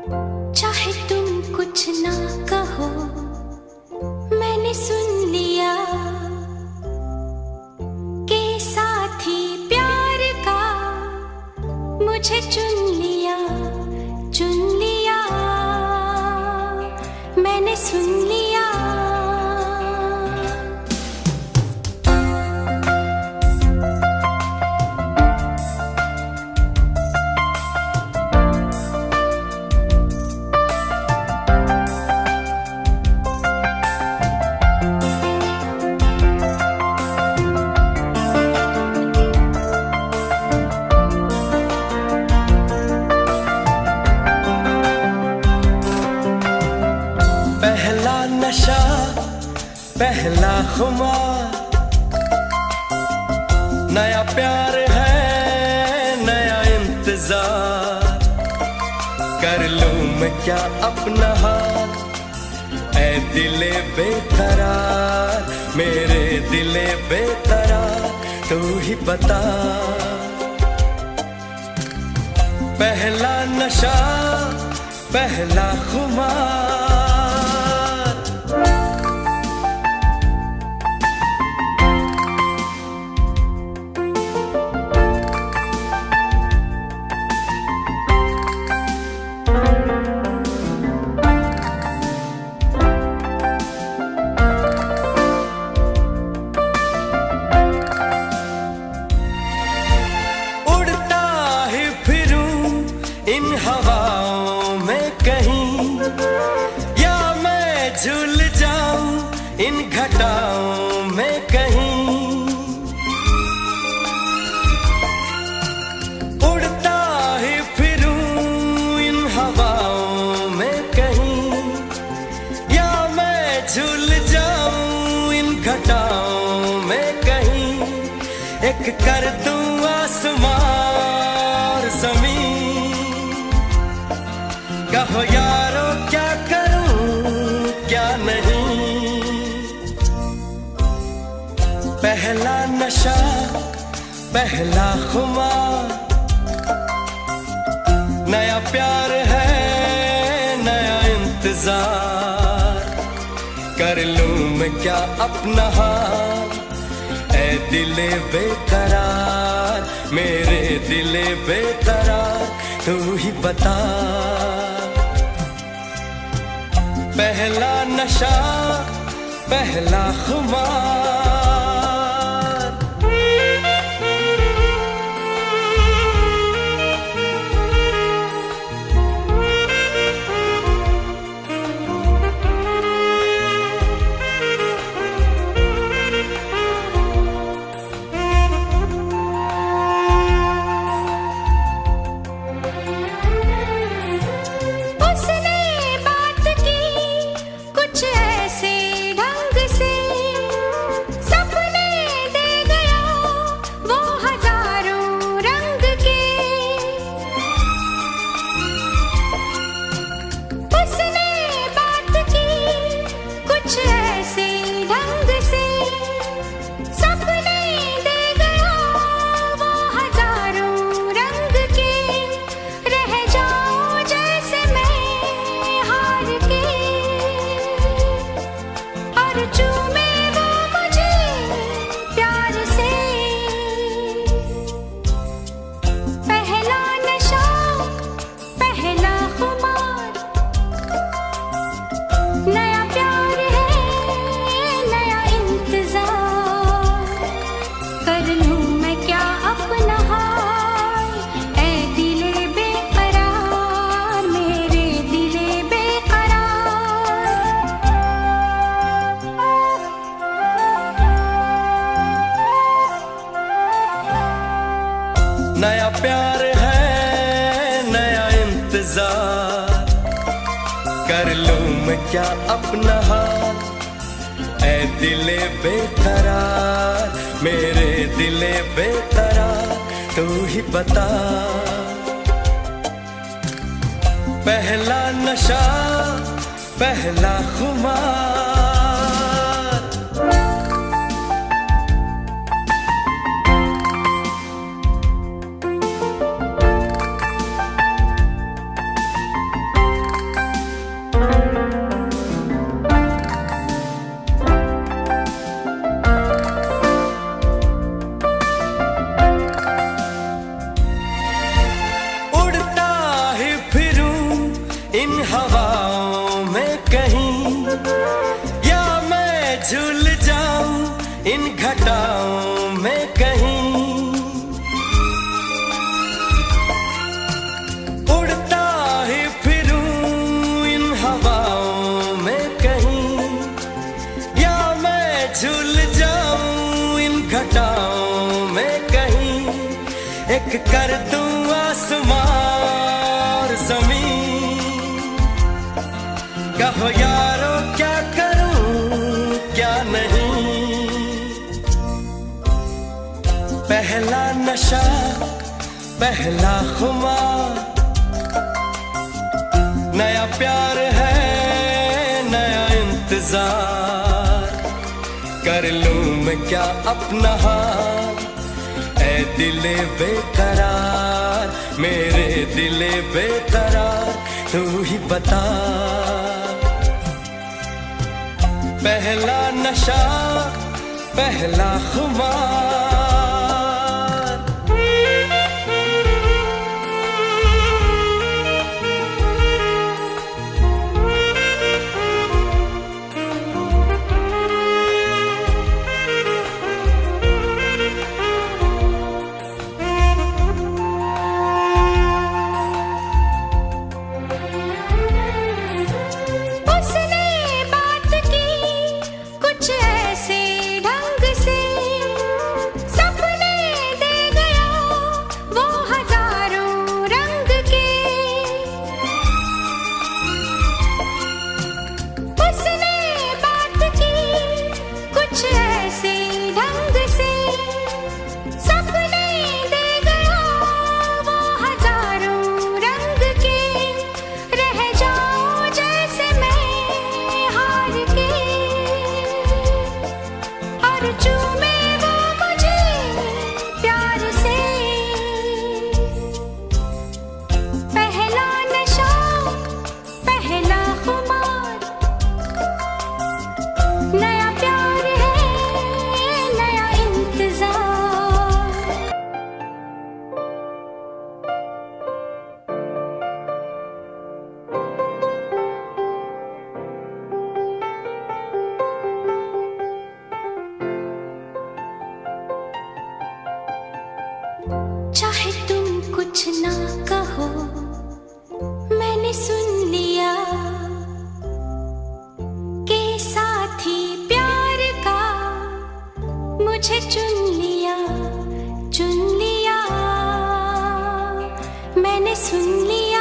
चाहे तुम कुछ ना कहो, मैंने सुन लिया कि साथी प्यार का मुझे चुन लिया, मैंने सुन लिया। पहला नशा, पहला खुमार, नया प्यार है, नया इंतजार। कर लूं मैं क्या अपना हाल, ऐ दिले बेकरार, मेरे दिले बेकरार, तू ही बता। पहला नशा, पहला खुमार, इन हवाओं में कहीं, या मैं झूल जाऊं इन घटाओं में कहीं। उड़ता ही फिरूं इन हवाओं में कहीं, या मैं झूल जाऊं इन घटाओं में कहीं। एक कर दूं आसमां और ज़मीन, कहो यारो क्या करूं क्या नहीं। पहला नशा, पहला खुमार, नया प्यार है, नया इंतजार। कर लूं मैं क्या अपना हाल, ऐ दिले बेकरार, मेरे दिले बेकरार, तू ही बता। पहला नशा, पहला खुमार। नया प्यार है, नया इंतजार। कर लूं मैं क्या अपना हाल, ऐ दिले बेकरार, मेरे दिले बेकरार, तू ही बता। पहला नशा, पहला खुमार। इन हवाओं में कहीं, या मैं झूल जाऊं इन घटाओं में कहीं। उड़ता ही फिरूं इन हवाओं में कहीं, या मैं झूल जाऊं इन घटाओं में कहीं। एक कर दूं आसमां और जमीन, कहो यारो क्या करूं क्या नहीं। पहला नशा पहला खुमार, नया प्यार है नया इंतजार। कर लूं मैं क्या अपना हाल, ऐ दिले बेकरार, मेरे दिले बेकरार, तू ही बता। पहला नशा पहला खुमार। चाहे तुम कुछ ना कहो, मैंने सुन लिया कि साथी प्यार का मुझे चुन लिया, मैंने सुन लिया।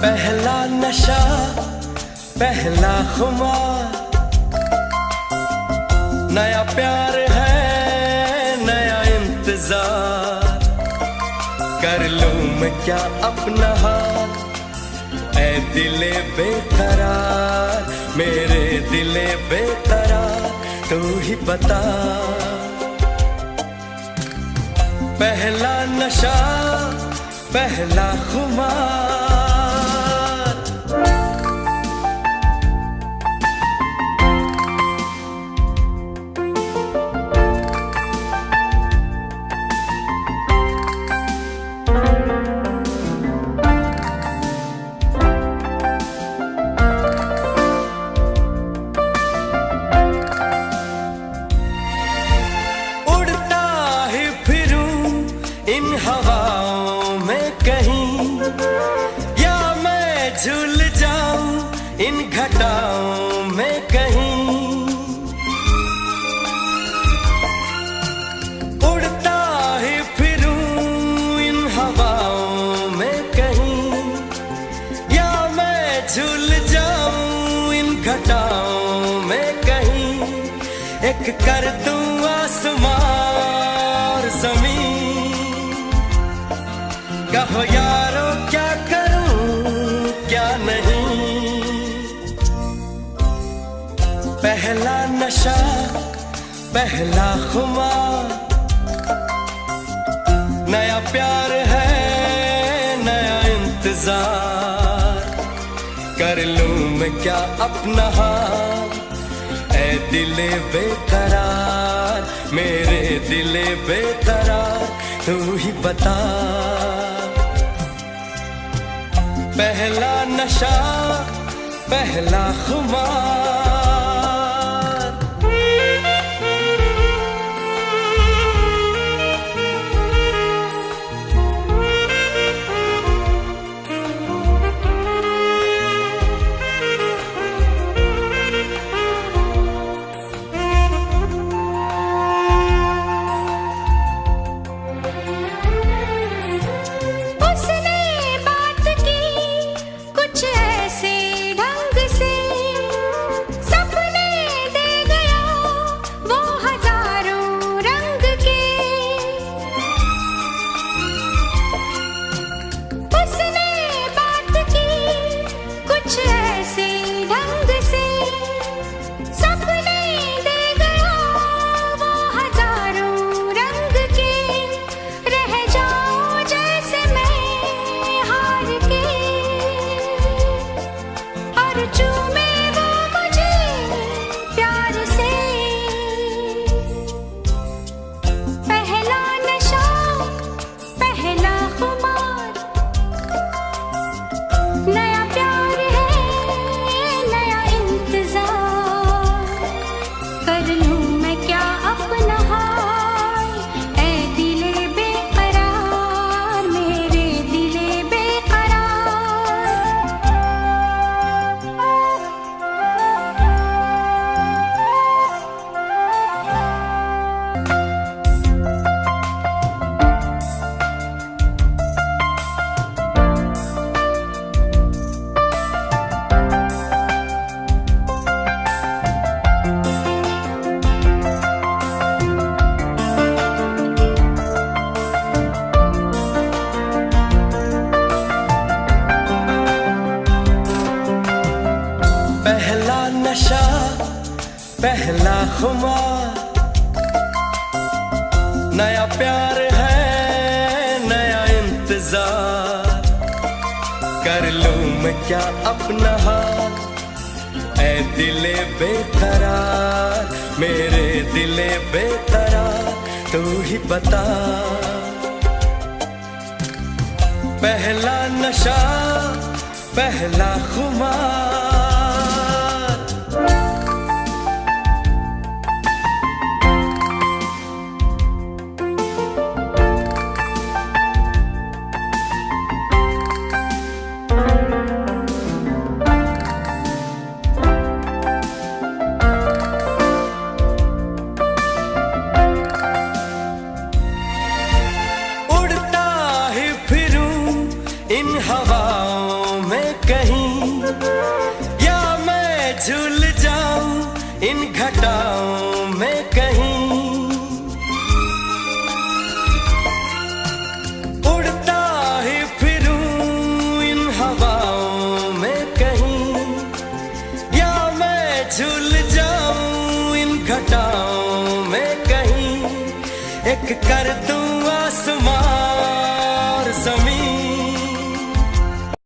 पहला नशा पहला खुमार, नया प्यार है नया इंतजार। कर लूं मैं क्या अपना हाल, ऐ दिले बेकरार, मेरे दिले बेकरार, तू ही बता। पहला नशा पहला खुमार। इन हवाओं में कहीं, या मैं झूल जाऊं इन घटाओं में कहीं। उड़ता ही फिरूं इन हवाओं में कहीं, या मैं झूल जाऊं इन घटाओं में कहीं। एक कर दूं आसमां और जमीन, कहो यारो क्या करूं क्या नहीं। नशा पहला खुमार, नया प्यार है नया इंतजार, कर लूं मैं क्या अपना हाल, ऐ दिले बेकरार, मेरे दिले बेकरार, तू ही बता। पहला नशा पहला खुमार, नशा पहला खुमार, नया प्यार है नया इंतजार, कर लूं मैं क्या अपना हाल, ऐ दिले बेकरार, मेरे दिले बेकरार, तू ही बता। पहला नशा पहला खुमार, इन हवाओं में कहीं, या मैं झूल जाऊं इन घटाओं में कहीं, उड़ता ही फिरूं इन हवाओं में कहीं, या मैं झूल जाऊं इन घटाओं में कहीं, एक कर दूं आसमां और ज़मीन,